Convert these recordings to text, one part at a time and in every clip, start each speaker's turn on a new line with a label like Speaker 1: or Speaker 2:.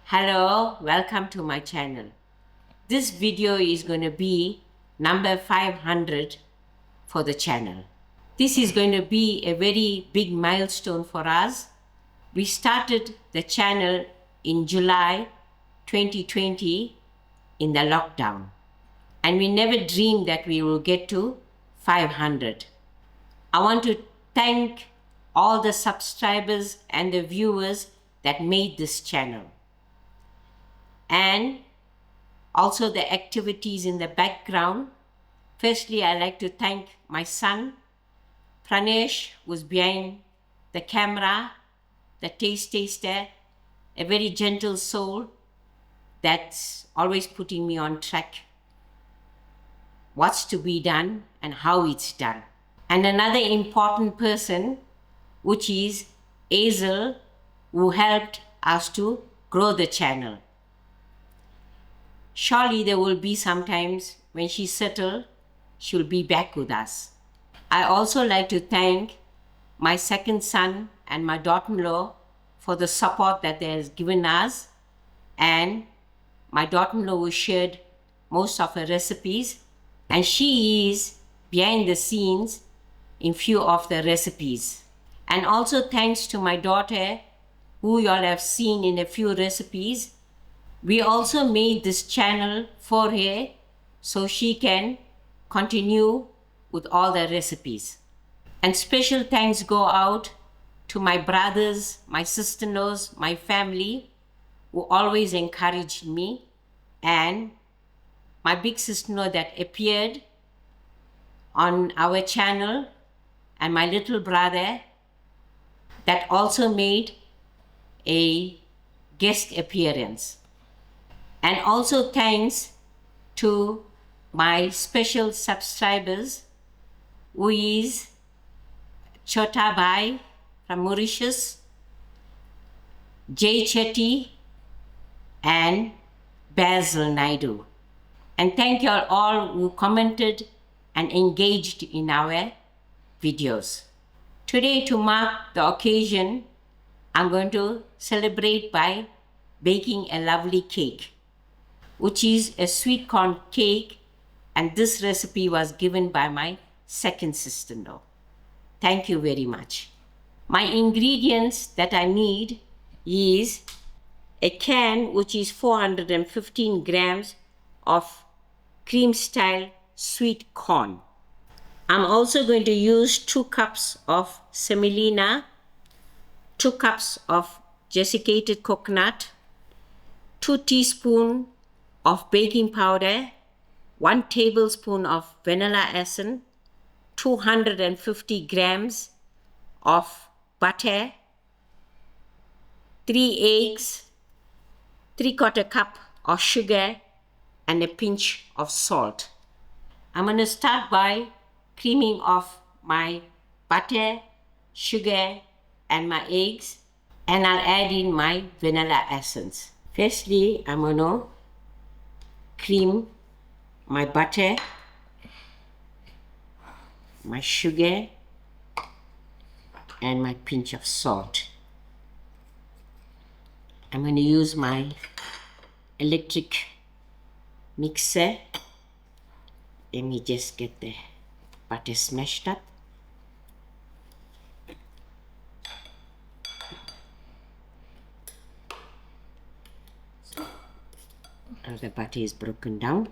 Speaker 1: Hello, welcome to my channel. This video is going to be number 500 for the channel. This is going to be a very big milestone for us. We started the channel in July 2020 in the lockdown, and we never dreamed that we will get to 500. I want to thank all the subscribers and the viewers that made this channel, and also the activities in the background. Firstly, I'd like to thank my son, Pranesh, who's behind the camera, the taste taster, a very gentle soul that's always putting me on track, what's to be done and how it's done. And another important person, which is Hazel, who helped us to grow the channel. Surely there will be some times when she's settled, she'll be back with us. I also like to thank my second son and my daughter-in-law for the support that they have given us, and my daughter-in-law who shared most of her recipes, and she is behind the scenes in few of the recipes. And also thanks to my daughter, who you all have seen in a few recipes. We also made this channel for her so she can continue with all the recipes. And special thanks go out to my brothers, my sister-in-laws, my family, who always encouraged me, and my big sister-in-law that appeared on our channel, and my little brother that also made a guest appearance. And also thanks to my special subscribers, who is Chota Bhai from Mauritius, Jay Chetty, and Basil Naidu. And thank you all who commented and engaged in our videos. Today, to mark the occasion, I'm going to celebrate by baking a lovely cake, which is a sweet corn cake, and this recipe was given by my second sister-in-law. Thank you very much. My ingredients that I need is a can, which is 415 grams of cream style sweet corn. I'm also going to use 2 cups of semolina, 2 cups of desiccated coconut, 2 teaspoons of baking powder, 1 tablespoon of vanilla essence, 250 grams of butter, 3 eggs, 3/4 cup of sugar, and a pinch of salt. I'm going to start by creaming off my butter, sugar, and my eggs, and I'll add in my vanilla essence. Firstly, I'm going to cream my butter, my sugar, and my pinch of salt. I'm going to use my electric mixer. Let me just get the butter smashed up. Now the butter is broken down,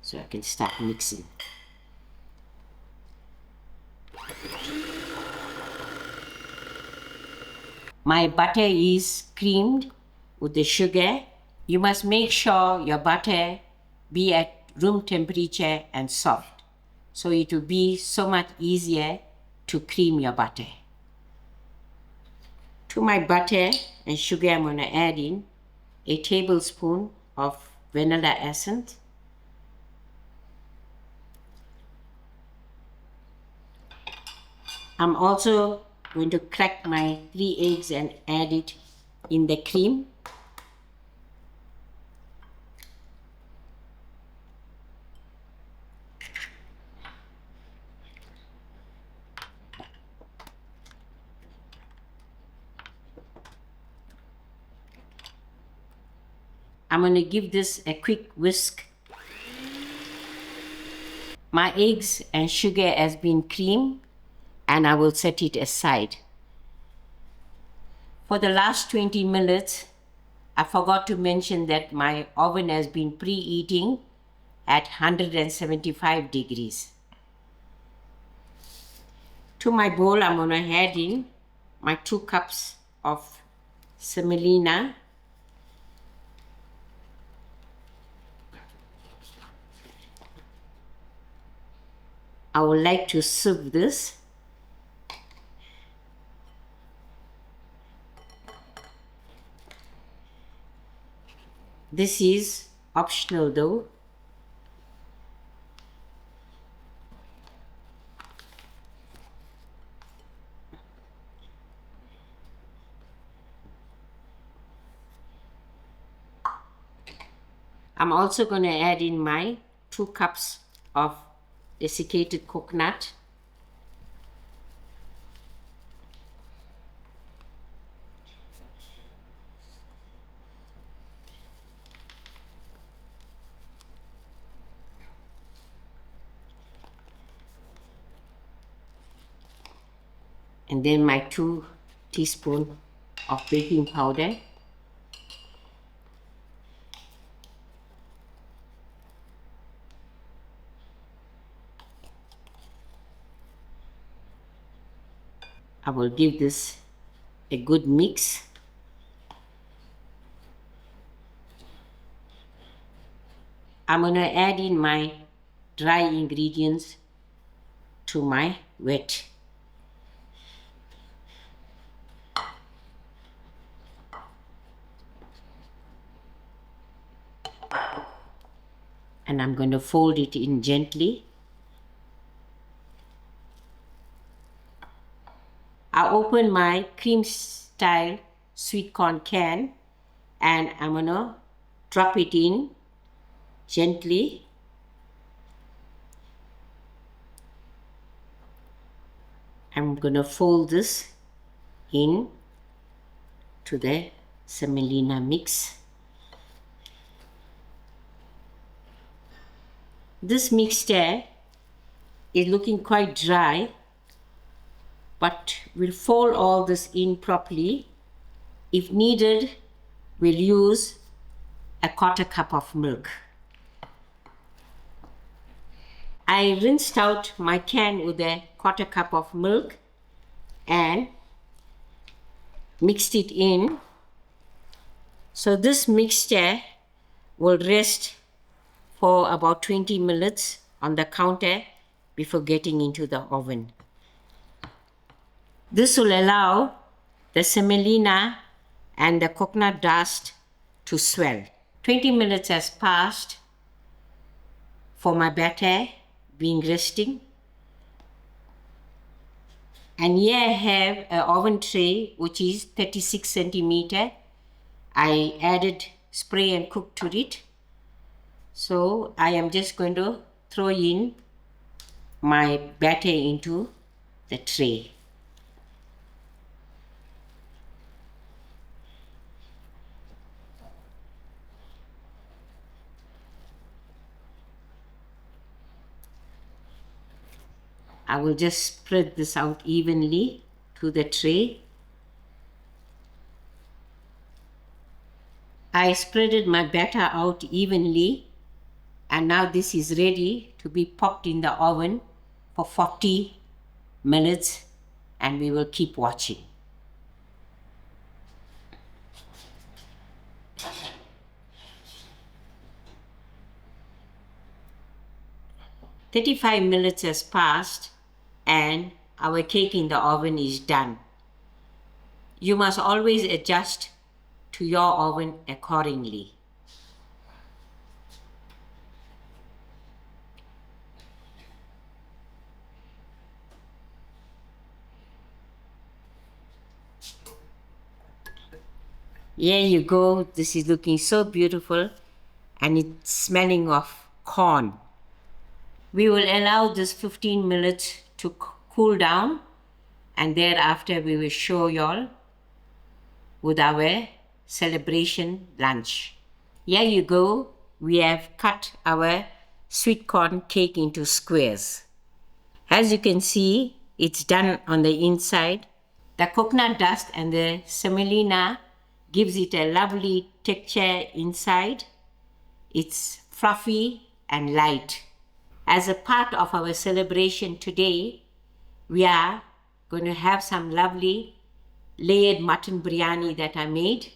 Speaker 1: so I can start mixing. My butter is creamed with the sugar. You must make sure your butter be at room temperature and soft, so it will be so much easier to cream your butter. To my butter and sugar, I'm going to add in a tablespoon of vanilla essence, I'm also going to crack my 3 eggs and add it in the cream. I'm going to give this a quick whisk. My eggs and sugar has been creamed, and I will set it aside. For the last 20 minutes, I forgot to mention that my oven has been preheating at 175 degrees. To my bowl, I'm going to add in my 2 cups of semolina. I would like to sieve this. This is optional though. I'm also going to add in my 2 cups of desiccated coconut. And then my 2 teaspoons of baking powder. I will give this a good mix. I'm going to add in my dry ingredients to my wet. And I'm going to fold it in gently. I open my cream style sweet corn can, and I'm going to drop it in gently. I'm going to fold this in to the semolina mix. This mixture is looking quite dry, but we'll fold all this in properly. If needed, we'll use a 1/4 cup of milk. I rinsed out my can with a 1/4 cup of milk and mixed it in. So this mixture will rest for about 20 minutes on the counter before getting into the oven. This will allow the semolina and the coconut dust to swell. 20 minutes has passed for my batter being resting. And here I have an oven tray which is 36 centimeter. I added spray and cook to it. So I am just going to throw in my batter into the tray. I will just spread this out evenly to the tray. I spreaded my batter out evenly, and now this is ready to be popped in the oven for 40 minutes, and we will keep watching. "35 minutes has passed and our cake in the oven is done. You must always adjust to your oven accordingly. Here you go. This is looking so beautiful, and it's smelling of corn. We will allow this 15 minutes to cool down, and thereafter we will show y'all with our celebration lunch. Here you go. We have cut our sweet corn cake into squares. As you can see, it's done on the inside. The coconut dust and the semolina gives it a lovely texture inside. It's fluffy and light. As a part of our celebration today, we are going to have some lovely layered mutton biryani that I made,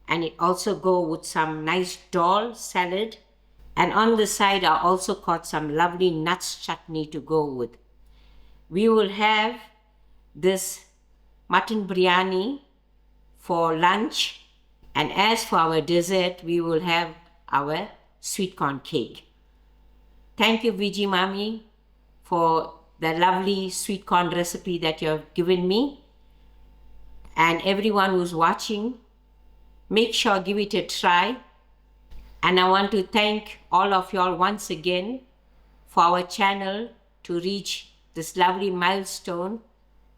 Speaker 1: and it also go with some nice dal salad, and on the side I also got some lovely nuts chutney to go with. We will have this mutton biryani for lunch, and as for our dessert, we will have our sweet corn cake. Thank you, Viji Mami, for the lovely sweet corn recipe that you have given me. And everyone who's watching, make sure give it a try. And I want to thank all of y'all once again for our channel to reach this lovely milestone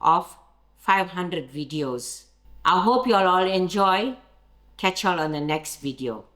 Speaker 1: of 500 videos. I hope you all enjoy. Catch y'all on the next video.